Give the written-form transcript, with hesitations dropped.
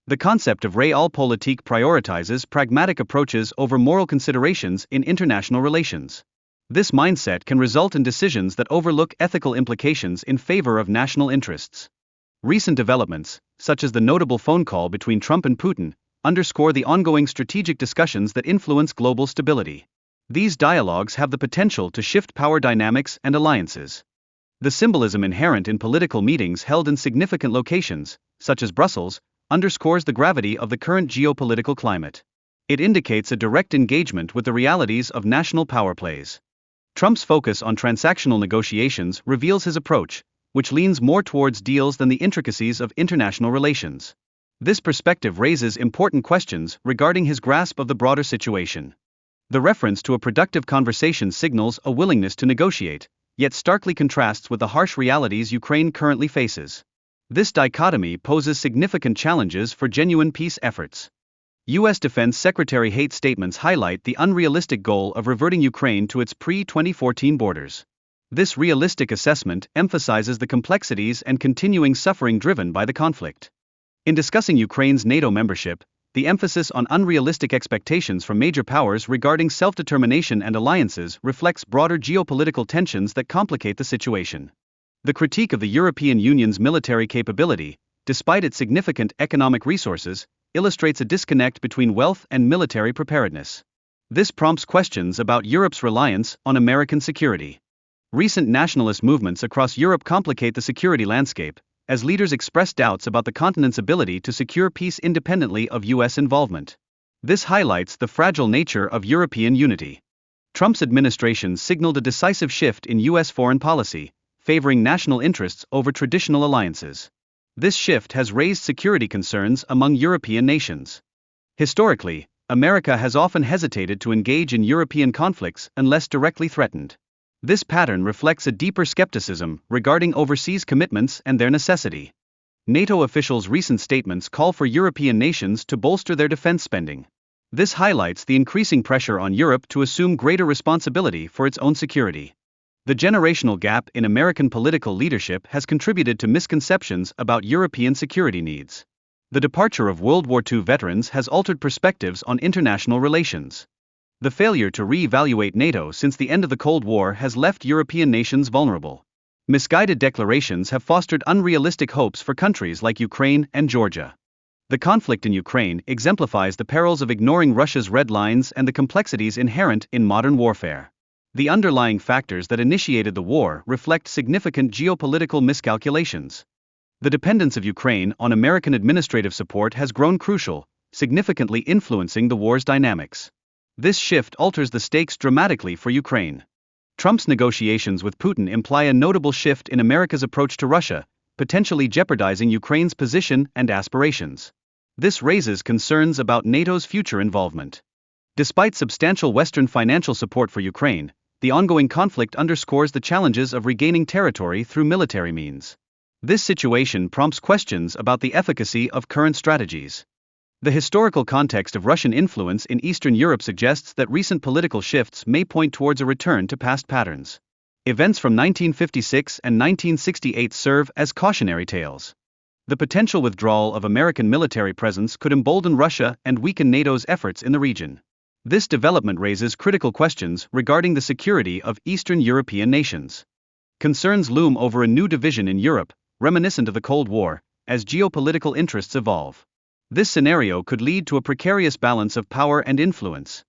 The concept of realpolitik prioritizes pragmatic approaches over moral considerations in international relations. This mindset can result in decisions that overlook ethical implications in favor of national interests. Recent developments, such as the notable phone call between Trump and Putin, underscore the ongoing strategic discussions that influence global stability. These dialogues have the potential to shift power dynamics and alliances. The symbolism inherent in political meetings held in significant locations, such as Brussels, underscores the gravity of the current geopolitical climate. It indicates a direct engagement with the realities of national power plays. Trump's focus on transactional negotiations reveals his approach, which leans more towards deals than the intricacies of international relations. This perspective raises important questions regarding his grasp of the broader situation. The reference to a productive conversation signals a willingness to negotiate, yet starkly contrasts with the harsh realities Ukraine currently faces. This dichotomy poses significant challenges for genuine peace efforts. U.S. Defense Secretary Haig's statements highlight the unrealistic goal of reverting Ukraine to its pre-2014 borders. This realistic assessment emphasizes the complexities and continuing suffering driven by the conflict. In discussing Ukraine's NATO membership, the emphasis on unrealistic expectations from major powers regarding self-determination and alliances reflects broader geopolitical tensions that complicate the situation. The critique of the European Union's military capability, despite its significant economic resources, illustrates a disconnect between wealth and military preparedness. This prompts questions about Europe's reliance on American security. Recent nationalist movements across Europe complicate the security landscape, as leaders express doubts about the continent's ability to secure peace independently of U.S. involvement. This highlights the fragile nature of European unity. Trump's administration signaled a decisive shift in U.S. foreign policy, favoring national interests over traditional alliances. This shift has raised security concerns among European nations. Historically, America has often hesitated to engage in European conflicts unless directly threatened. This pattern reflects a deeper skepticism regarding overseas commitments and their necessity. NATO officials' recent statements call for European nations to bolster their defense spending. This highlights the increasing pressure on Europe to assume greater responsibility for its own security. The generational gap in American political leadership has contributed to misconceptions about European security needs. The departure of World War II veterans has altered perspectives on international relations. The failure to re-evaluate NATO since the end of the Cold War has left European nations vulnerable. Misguided declarations have fostered unrealistic hopes for countries like Ukraine and Georgia. The conflict in Ukraine exemplifies the perils of ignoring Russia's red lines and the complexities inherent in modern warfare. The underlying factors that initiated the war reflect significant geopolitical miscalculations. The dependence of Ukraine on American administrative support has grown crucial, significantly influencing the war's dynamics. This shift alters the stakes dramatically for Ukraine. Trump's negotiations with Putin imply a notable shift in America's approach to Russia, potentially jeopardizing Ukraine's position and aspirations. This raises concerns about NATO's future involvement. Despite substantial Western financial support for Ukraine, the ongoing conflict underscores the challenges of regaining territory through military means. This situation prompts questions about the efficacy of current strategies. The historical context of Russian influence in Eastern Europe suggests that recent political shifts may point towards a return to past patterns. Events from 1956 and 1968 serve as cautionary tales. The potential withdrawal of American military presence could embolden Russia and weaken NATO's efforts in the region. This development raises critical questions regarding the security of Eastern European nations. Concerns loom over a new division in Europe, reminiscent of the Cold War, as geopolitical interests evolve. This scenario could lead to a precarious balance of power and influence.